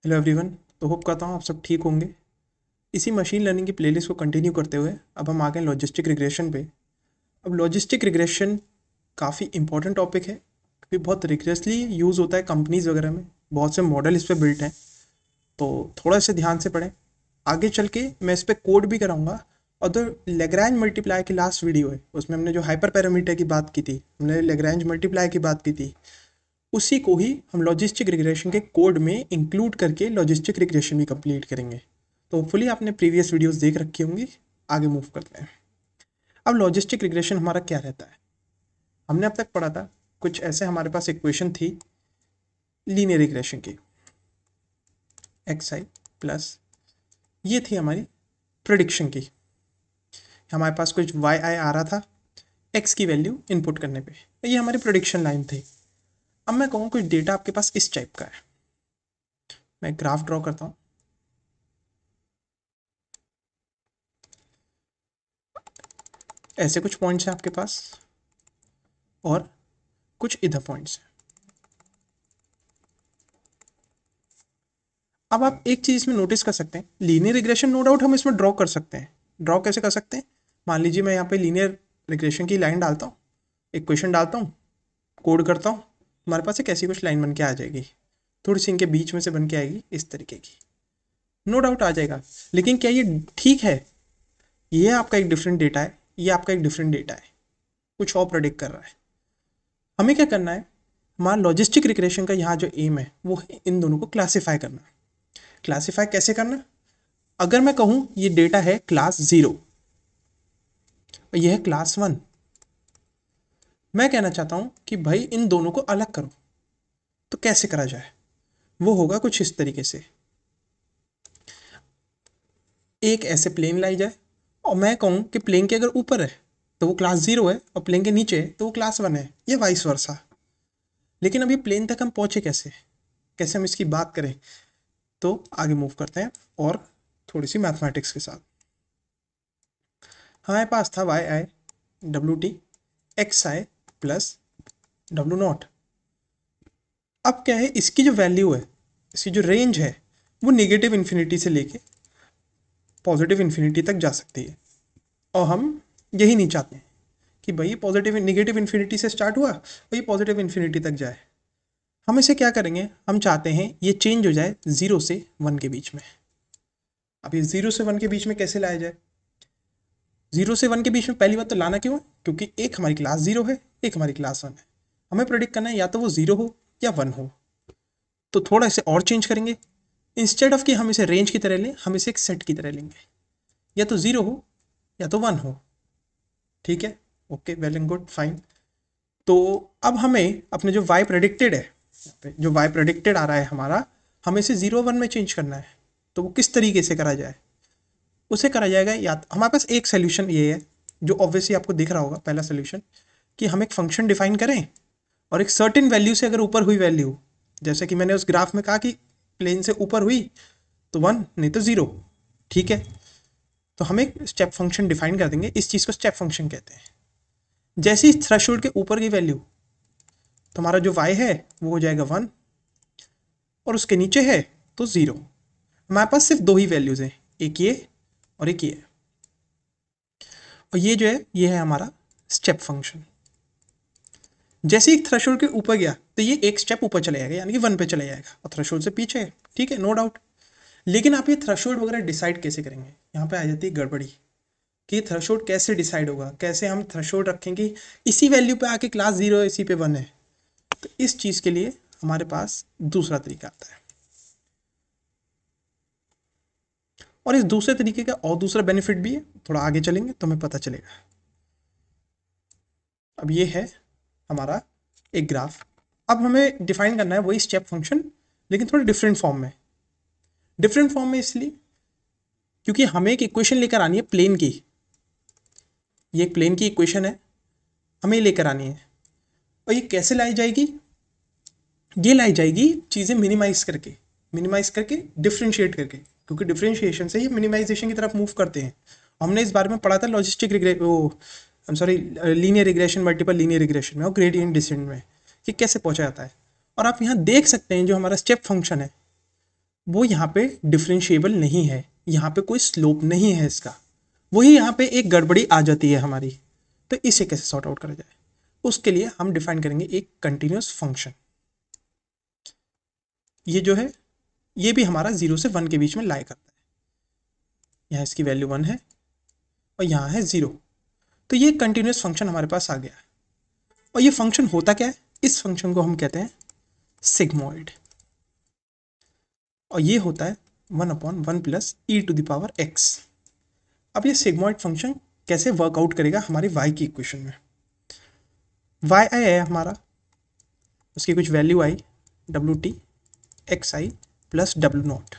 Hello everyone. तो hope करता हूँ आप सब ठीक होंगे। इसी मशीन लर्निंग की प्लेलिस्ट को कंटिन्यू करते हुए अब हम आ गए लॉजिस्टिक रिग्रेशन पे। अब लॉजिस्टिक रिग्रेशन काफ़ी इंपॉर्टेंट टॉपिक है क्योंकि बहुत रिग्रेसली यूज़ होता है कंपनीज वगैरह में। बहुत से मॉडल इस पे बिल्ट हैं, तो थोड़ा से ध्यान से पढ़ें। आगे चल के मैं इस पे कोड भी कराऊंगा। और जो लेग्रैंज मल्टीप्लाई की लास्ट वीडियो है उसमें हमने जो हाइपर पैरामीटर की बात की थी, हमने लेग्रैंज मल्टीप्लाई की बात की थी, उसी को ही हम लॉजिस्टिक रिग्रेशन के कोड में इंक्लूड करके लॉजिस्टिक रिग्रेशन भी कंप्लीट करेंगे। तो होपफुली आपने प्रीवियस वीडियोस देख रखी होंगी। आगे मूव करते हैं। अब लॉजिस्टिक रिग्रेशन हमारा क्या रहता है? हमने अब तक पढ़ा था कुछ ऐसे, हमारे पास इक्वेशन थी लीनियर रिग्रेशन की, एक्स आई प्लस, ये थी हमारी प्रिडिक्शन की। हमारे पास कुछ वाई आई आ रहा था एक्स की वैल्यू इनपुट करने पे, ये हमारी प्रिडिक्शन लाइन थी। अब मैं कहूँ कुछ डेटा आपके पास इस टाइप का है। मैं ग्राफ ड्रॉ करता हूँ। ऐसे कुछ पॉइंट्स हैं आपके पास और कुछ इधर पॉइंट्स हैं। अब आप एक चीज़ इसमें नोटिस कर सकते हैं, लीनियर रिग्रेशन नो डाउट हम इसमें ड्रॉ कर सकते हैं। ड्रॉ कैसे कर सकते हैं? मान लीजिए मैं यहाँ पे लीनियर रिग्रेशन की लाइन डालता हूँ, इक्वेशन डालता हूँ, कोड करता हूँ, हमारे पास एक ऐसी कुछ लाइन बन के आ जाएगी। थोड़ी सी इनके बीच में से बन के आएगी इस तरीके की, नो डाउट आ जाएगा। लेकिन क्या ये ठीक है? ये आपका एक डिफरेंट डेटा है, ये आपका एक डिफरेंट डेटा है, कुछ और प्रोडिक्ट कर रहा है। हमें क्या करना है? हमारा लॉजिस्टिक रिग्रेशन का यहाँ जो एम है वो है इन दोनों को क्लासीफाई करना। क्लासीफाई कैसे करना? अगर मैं कहूँ ये डेटा है क्लास 0 और ये है क्लास 1, मैं कहना चाहता हूँ कि भाई इन दोनों को अलग करो। तो कैसे करा जाए? वो होगा कुछ इस तरीके से। एक ऐसे प्लेन लाई जाए और मैं कहूँ कि प्लेन के अगर ऊपर है तो वो क्लास 0 है और प्लेन के नीचे है तो वो क्लास 1 है, ये वाइस वर्सा। लेकिन अभी प्लेन तक हम पहुँचे कैसे? कैसे हम इसकी बात करें? तो आगे मूव करते हैं और थोड़ी सी मैथमेटिक्स के साथ। हमारे पास था Y I W T X I plus W naught. अब क्या है, इसकी जो वैल्यू है, इसकी जो रेंज है, वो नेगेटिव इन्फिनिटी से लेके पॉजिटिव इन्फिनिटी तक जा सकती है। और हम यही नहीं चाहते हैं कि भाई पॉजिटिव नेगेटिव इन्फिनिटी से स्टार्ट हुआ और ये पॉजिटिव इन्फिनिटी तक जाए। हम इसे क्या करेंगे? हम चाहते हैं ये चेंज हो जाए 0 से 1 के बीच में। अब ये 0 से 1 के बीच में कैसे लाया जाए? 0 से 1 के बीच में पहली बात तो लाना क्यों है? क्योंकि एक हमारी क्लास 0 है, एक हमारी क्लास 1 है। हमें प्रेडिक्ट करना है या तो वो 0 हो या 1 हो। तो थोड़ा इसे और चेंज करेंगे। इंस्टेड ऑफ कि हम इसे रेंज की तरह लें, हम इसे एक सेट की तरह लेंगे। या तो 0 हो या तो 1 हो। ठीक है, okay, well and good, fine. तो अब हमें अपने जो वाई प्रेडिक्टेड है, जो वाई प्रेडिक्टेड आ रहा है हमारा, हमें इसे 0 1 में चेंज करना है। तो वो किस तरीके से करा जाए? उसे करा जाएगा, या हमारे पास एक सोल्यूशन ये है जो ऑब्वियसली आपको दिख रहा होगा। पहला सोल्यूशन कि हम एक फंक्शन डिफाइन करें और एक सर्टेन वैल्यू से अगर ऊपर हुई वैल्यू, जैसे कि मैंने उस ग्राफ में कहा कि प्लेन से ऊपर हुई तो 1 नहीं तो 0। ठीक है, तो हम एक स्टेप फंक्शन डिफाइन कर देंगे, इस चीज़ को स्टेप फंक्शन कहते हैं। जैसे ही थ्रेशोल्ड के ऊपर की वैल्यू, तो हमारा जो y है वो हो जाएगा 1 और उसके नीचे है तो 0। हमारे पास सिर्फ दो ही वैल्यूज़ हैं, एक ये और एक ये। और ये जो है ये है हमारा स्टेप फंक्शन। जैसे ही थ्रेशोल्ड के ऊपर गया तो ये एक स्टेप ऊपर चले जाएगा, यानी कि 1 पे चले जाएगा, और थ्रेशोल्ड से पीछे है। ठीक है, नो डाउट। लेकिन आप ये थ्रेशोल्ड वगैरह डिसाइड कैसे करेंगे? यहाँ पे आ जाती है गड़बड़ी कि थ्रेशोल्ड कैसे डिसाइड होगा, कैसे हम थ्रेशोल्ड रखेंगे इसी वैल्यू पे आके क्लास 0 है इसी पे 1 है। तो इस चीज़ के लिए हमारे पास दूसरा तरीका आता है। और इस दूसरे तरीके का और दूसरा बेनिफिट भी है, थोड़ा आगे चलेंगे तो हमें पता चलेगा। अब ये है हमारा एक ग्राफ। अब हमें डिफाइन करना है वही स्टेप फंक्शन, लेकिन थोड़ा डिफरेंट फॉर्म में। डिफरेंट फॉर्म में इसलिए क्योंकि हमें एक इक्वेशन लेकर आनी है प्लेन की। ये एक प्लेन की इक्वेशन है, हमें लेकर आनी है। और ये कैसे लाई जाएगी? ये लाई जाएगी चीज़ें मिनिमाइज करके डिफ्रेंशिएट करके, क्योंकि डिफ्रेंशिएशन से ही मिनिमाइजेशन की तरफ मूव करते हैं। हमने इस बारे में पढ़ा था लॉजिस्टिक वो I am sorry linear regression, multiple linear regression में और ग्रेडियंट डिसेंट में, कि कैसे पहुंचा जाता है। और आप यहाँ देख सकते हैं जो हमारा स्टेप फंक्शन है वो यहाँ पे डिफरेंशिएबल नहीं है, यहाँ पे कोई स्लोप नहीं है इसका, वही यहाँ पे एक गड़बड़ी आ जाती है हमारी। तो इसे कैसे सॉर्ट आउट करा जाए, उसके लिए हम डिफाइन करेंगे एक कंटिन्यूस फंक्शन। ये जो है ये भी हमारा 0 से 1 के बीच में लाई करता है। यहाँ इसकी वैल्यू 1 है और यहाँ है 0। तो ये कंटिन्यूस फंक्शन हमारे पास आ गया। और ये फंक्शन होता क्या है, इस फंक्शन को हम कहते हैं सिग्मोइड, और ये होता है 1/1 plus E to the power X. अब ये सिग्मोइड फंक्शन कैसे वर्कआउट करेगा हमारी y की इक्वेशन में। y आई है हमारा, उसकी कुछ value I W T X I plus W not.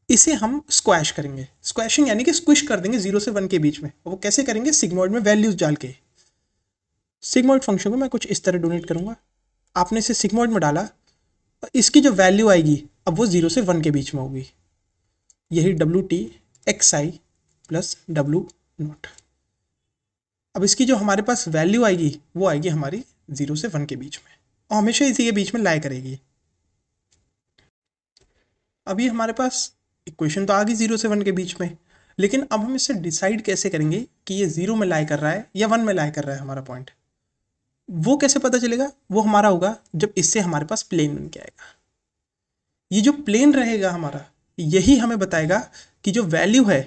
इसे हम स्क्वैश करेंगे, स्क्वैशिंग यानी कि स्क्विश कर देंगे 0 से 1 के बीच में। और वो कैसे करेंगे, सिग्मोइड में वैल्यूज डाल के। सिग्मोइड फंक्शन को मैं कुछ इस तरह डोनेट करूंगा, आपने इसे सिग्मोइड में डाला और इसकी जो वैल्यू आएगी अब वो 0 से 1 के बीच में होगी, यही W T X I plus W naught. अब इसकी जो हमारे पास वैल्यू आएगी वो आएगी हमारी 0 से 1 के बीच में, और हमेशा इसी के बीच में लाई करेगी। अब ये हमारे पास इक्वेशन तो आ गई 0 से 1 के बीच में, लेकिन अब हम इससे डिसाइड कैसे करेंगे कि ये 0 में लाई कर रहा है या 1 में लाई कर रहा है हमारा पॉइंट। वो कैसे पता चलेगा, वो हमारा होगा जब इससे हमारे पास प्लेन बन के आएगा। ये जो प्लेन रहेगा हमारा, यही हमें बताएगा कि जो वैल्यू है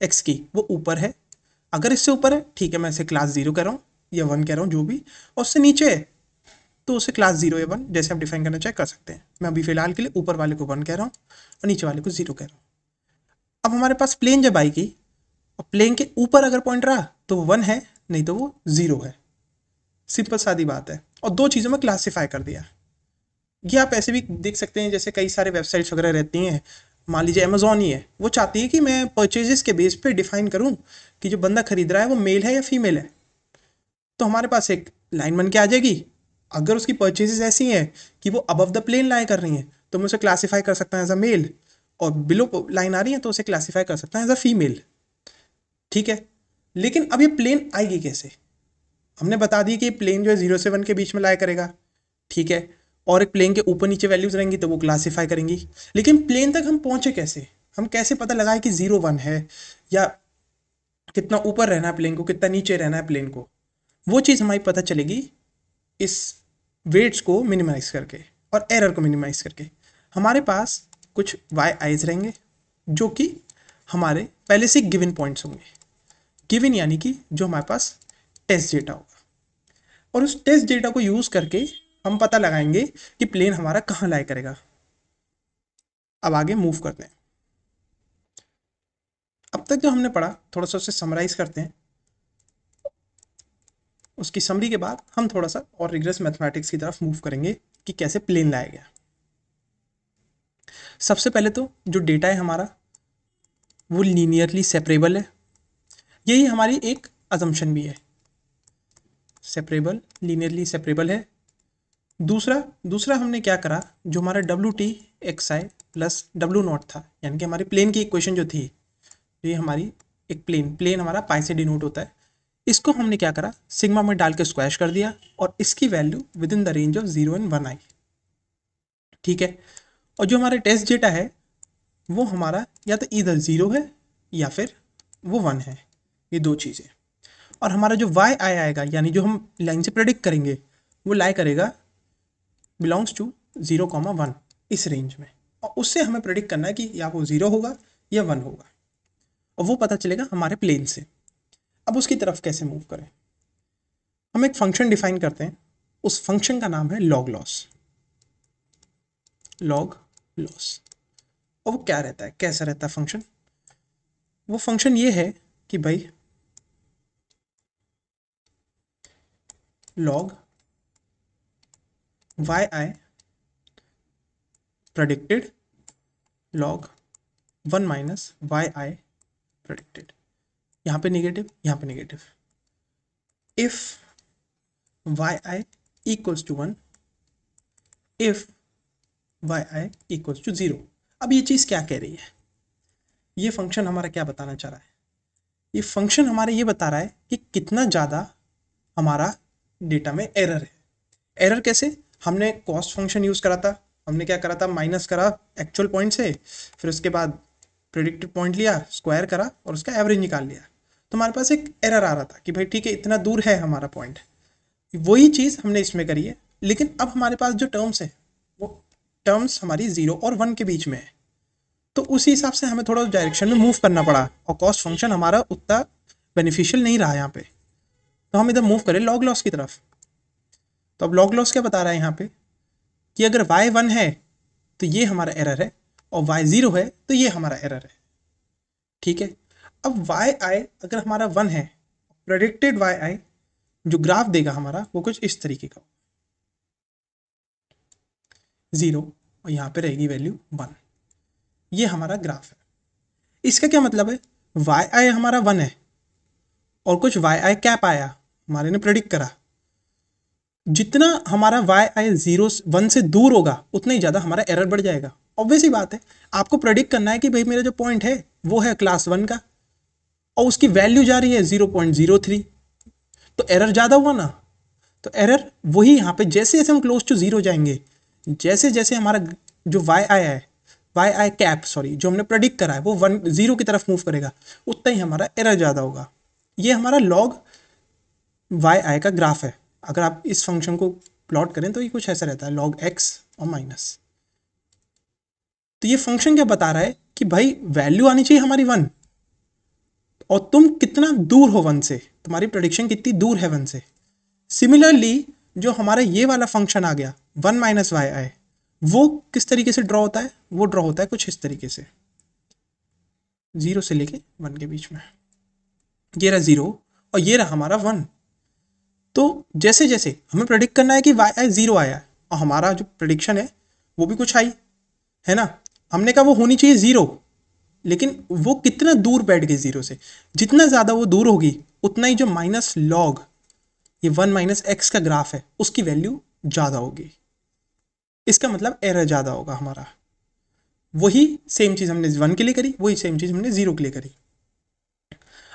एक्स की वो ऊपर है। अगर इससे ऊपर है ठीक है, मैं इसे क्लास 0 कह रहा हूँ या 1 कह रहा हूँ जो भी, और उससे नीचे है तो उसे क्लास 0 या 1 जैसे आप डिफाइन करना चाहे कर सकते हैं। मैं अभी फिलहाल के लिए ऊपर वाले को 1 कह रहा हूँ और नीचे वाले को 0 कह रहा हूँ। अब हमारे पास प्लेन जब आएगी और प्लेन के ऊपर अगर पॉइंट रहा तो वो 1 है, नहीं तो वो 0 है। सिंपल सादी बात है। और दो चीज़ों में क्लासीफाई कर दिया। ये आप ऐसे भी देख सकते हैं, जैसे कई सारे वेबसाइट्स वगैरह रहती हैं, मान लीजिए अमेजोन ही है, वो चाहती है कि मैं परचेजेस के बेस पे डिफाइन करूं कि जो बंदा खरीद रहा है वो मेल है या फीमेल है। तो हमारे पास एक लाइन बन के आ जाएगी, अगर उसकी परचेजेस ऐसी हैं कि वो अबव द प्लेन लाई कर रही हैं तो मैं उसे क्लासीफाई कर सकता हूँ एज अ मेल, और बिलो लाइन आ रही है तो उसे क्लासीफाई कर सकता है एज अ फीमेल। ठीक है, लेकिन अब ये प्लेन आएगी कैसे, हमने बता दी कि प्लेन जो है 0 से 1 के बीच में लाई करेगा, ठीक है, और एक प्लेन के ऊपर नीचे वैल्यूज रहेंगी तो वो क्लासीफाई करेंगी। लेकिन प्लेन तक हम पहुंचे कैसे, हम कैसे पता लगाए कि 0 1 है, या कितना ऊपर रहना है प्लेन को, कितना नीचे रहना है प्लेन को। वो चीज़ हमारी पता चलेगी इस वेट्स को मिनिमाइज करके और एरर को मिनिमाइज करके। हमारे पास कुछ वाई आईज रहेंगे जो कि हमारे पहले से गिवन पॉइंट्स होंगे। गिवन यानी कि जो हमारे पास टेस्ट डेटा होगा, और उस टेस्ट डेटा को यूज़ करके हम पता लगाएंगे कि प्लेन हमारा कहाँ लाई करेगा। अब आगे मूव करते हैं। अब तक जो हमने पढ़ा थोड़ा सा उसे समराइज करते हैं, उसकी समरी के बाद हम थोड़ा सा और रिग्रेस मैथमेटिक्स की तरफ मूव करेंगे कि कैसे प्लेन लाया गया। सबसे पहले तो जो डेटा है हमारा वो लीनियरली सेपरेबल है, यही हमारी एक अजम्पशन भी है, सेपरेबल, लीनियरली सेपरेबल है। दूसरा हमने क्या करा, जो हमारा W T X I plus W not था, यानी कि हमारी प्लेन की इक्वेशन जो थी, ये हमारी एक प्लेन हमारा पाई से डिनोट होता है, इसको हमने क्या करा सिग्मा में डाल के स्क्वैश कर दिया और इसकी value with in the range of 0 and 1 आई। ठीक है, और जो हमारा टेस्ट डेटा है वो हमारा या तो इधर 0 है या फिर वो 1 है, ये दो चीज़ें। और हमारा जो वाई आई आएगा, यानी जो हम लाइन से प्रेडिक्ट करेंगे, वो लाई करेगा बिलोंग्स टू 0, 1 इस रेंज में, और उससे हमें प्रेडिक्ट करना है कि या वो 0 होगा या 1 होगा, और वो पता चलेगा हमारे प्लेन से। अब उसकी तरफ कैसे मूव करें, हम एक फंक्शन डिफाइन करते हैं, उस फंक्शन का नाम है लॉग लॉस। लॉग लॉस, और वो क्या रहता है, कैसा रहता है फंक्शन, वो फंक्शन ये है कि भाई log Y I predicted log 1 minus Y I predicted, यहाँ पे नेगेटिव यहाँ पे negative, if Y I equals to 1, if Y I equals to 0। अब ये चीज़ क्या कह रही है, ये फंक्शन हमारा क्या बताना चाह रहा है, ये फंक्शन हमारा ये बता रहा है कि कितना ज़्यादा हमारा डेटा में एरर है। एरर कैसे, हमने कॉस्ट फंक्शन यूज़ करा था हमने क्या करा था, माइनस करा एक्चुअल पॉइंट से, फिर उसके बाद प्रेडिक्टेड पॉइंट लिया, स्क्वायर करा और उसका एवरेज निकाल लिया। तो हमारे पास एक एरर आ रहा था कि भाई ठीक है इतना दूर है हमारा पॉइंट। वही चीज़ हमने इसमें करी है, लेकिन अब हमारे पास जो टर्म्स है वो टर्म्स हमारी 0 और 1 के बीच में है। तो उसी हिसाब से हमें थोड़ा डायरेक्शन में मूव करना पड़ा और कॉस्ट फंक्शन हमारा उतना बेनिफिशियल नहीं रहा यहाँ पे। तो हम इधर मूव करें लॉग लॉस की तरफ। तो अब लॉग लॉस क्या बता रहा है यहाँ पे कि अगर y1 है तो ये हमारा एरर है और y0 है तो ये हमारा एरर है। ठीक है, अब yi अगर हमारा 1 है, प्रेडिक्टेड yi जो ग्राफ देगा हमारा वो कुछ इस तरीके का, 0 और यहाँ पे रहेगी वैल्यू 1। ये हमारा ग्राफ है। इसका क्या मतलब है, yi हमारा 1 है और कुछ yi कैप आया, हमारे ने प्रेडिक्ट करा, जितना हमारा yi 0 1 से दूर होगा उतना ही ज़्यादा हमारा एरर बढ़ जाएगा। ऑब्वियस ही बात है, आपको प्रेडिक्ट करना है कि भाई मेरा जो पॉइंट है वो है क्लास 1 का और उसकी वैल्यू जा रही है 0.03, तो एरर ज़्यादा हुआ ना। तो एरर वही यहाँ पे जैसे जैसे हम क्लोज टू 0 जाएंगे, जैसे जैसे हमारा जो yi कैप सॉरी जो हमने प्रेडिक्ट करा है वो 0 की तरफ मूव करेगा, उतना ही हमारा एरर ज़्यादा होगा। ये हमारा लॉग yi का ग्राफ है। अगर आप इस फंक्शन को प्लॉट करें तो ये कुछ ऐसा रहता है, log x और माइनस। तो ये फंक्शन क्या बता रहा है कि भाई वैल्यू आनी चाहिए हमारी 1 और तुम कितना दूर हो 1 से, तुम्हारी प्रेडिक्शन कितनी दूर है 1 से। सिमिलरली जो हमारा ये वाला फंक्शन आ गया 1 माइनस वाई आई, वो किस तरीके से ड्रॉ होता है, वो ड्रॉ होता है कुछ इस तरीके से, 0 से लेके 1 के बीच में। ये रहा 0 और ये रहा हमारा 1। तो जैसे जैसे हमें प्रेडिक्ट करना है कि वाई आई 0 आया और हमारा जो प्रेडिक्शन है वो भी कुछ आई है ना, हमने कहा वो होनी चाहिए 0, लेकिन वो कितना दूर बैठ गई 0 से। जितना ज़्यादा वो दूर होगी उतना ही जो माइनस लॉग ये 1 माइनस एक्स का ग्राफ है उसकी वैल्यू ज़्यादा होगी। इसका मतलब एरर ज़्यादा होगा हमारा। वही सेम चीज़ हमने 1 के लिए करी, वही सेम चीज़ हमने 0 के लिए करी।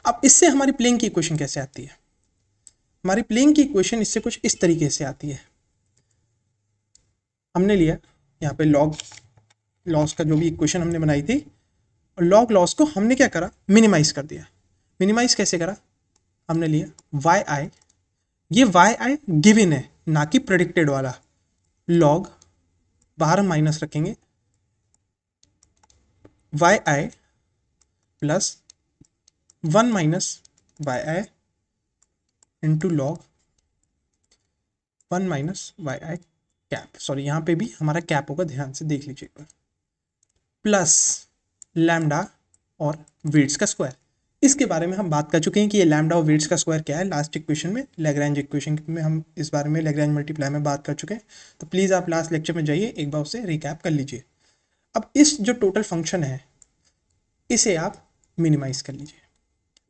अब इससे हमारी प्लेइंग की इक्वेशन कैसे आती है, हमारी प्लेइंग की इक्वेशन इससे कुछ इस तरीके से आती है। हमने लिया यहाँ पे लॉग लॉस का जो भी इक्वेशन हमने बनाई थी, और लॉग लॉस को हमने क्या करा, मिनिमाइज कर दिया। मिनिमाइज कैसे करा, हमने लिया वाई आई, ये वाई आई गिवन है ना कि प्रेडिक्टेड वाला, लॉग बाहर हम माइनस रखेंगे वाई आई प्लस 1 माइनस वाई आई इंटू लॉग 1 माइनस वाई आई कैप, सॉरी यहाँ पे भी हमारा कैप होगा, ध्यान से देख लीजिएगा, प्लस लैम्डा और वेट्स का स्क्वायर। इसके बारे में हम बात कर चुके हैं कि ये लैम्डा और वेट्स का स्क्वायर क्या है लास्ट इक्वेशन में, लैग्रैंज इक्वेशन में हम इस बारे में लैग्रैंज मल्टीप्लाई में बात कर चुके हैं। तो प्लीज़ आप लास्ट लेक्चर में जाइए एक बार उसे रिकैप कर लीजिए। अब इस जो टोटल फंक्शन है इसे आप मिनिमाइज कर लीजिए।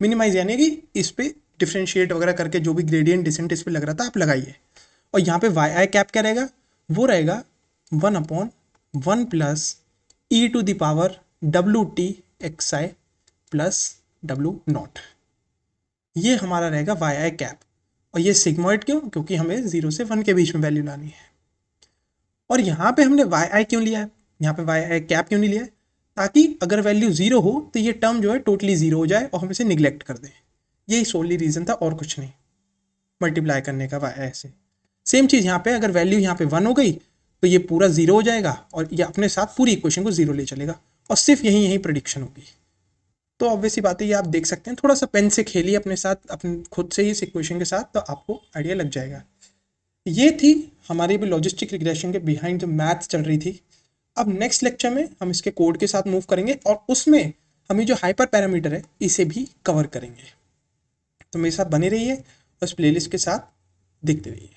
मिनिमाइज यानी कि इस पे डिफ्रेंशिएट वगैरह करके जो भी ग्रेडियंट डिसेंट इस पे लग रहा था आप लगाइए, और यहाँ पे वाई आई कैप क्या रहेगा, वो रहेगा 1/1 plus E to the power W T X I plus W naught. ये हमारा रहेगा वाई आई कैप, और ये सिग्मॉइड क्यों, क्योंकि हमें 0 से 1 के बीच में वैल्यू लानी है। और यहाँ पे हमने वाई आई क्यों लिया है, यहाँ पे वाई आई कैप क्यों नहीं लिया है, ताकि अगर वैल्यू 0 हो तो ये टर्म जो है टोटली 0 हो जाए और हम इसे निगलेक्ट कर दें। यही सोली रीज़न था और कुछ नहीं मल्टीप्लाई करने का वाई आई से। सेम चीज़ यहाँ पे अगर वैल्यू यहाँ पे 1 हो गई तो ये पूरा 0 हो जाएगा और ये अपने साथ पूरी इक्वेशन को 0 ले चलेगा और सिर्फ यही प्रेडिक्शन होगी। तो ऑब्वियसली बात है, ये आप देख सकते हैं, थोड़ा सा पेन से खेलिए अपने साथ, अपने खुद से ही इस इक्वेशन के साथ, तो आपको आइडिया लग जाएगा। ये थी हमारी भी लॉजिस्टिक रिग्रेशन के बिहाइंड जो मैथ्स चल रही थी। अब नेक्स्ट लेक्चर में हम इसके कोड के साथ मूव करेंगे और उसमें हमें जो हाइपर पैरामीटर है इसे भी कवर करेंगे। तो मेरे साथ बने रहिए और इस प्लेलिस्ट के साथ देखते रहिए।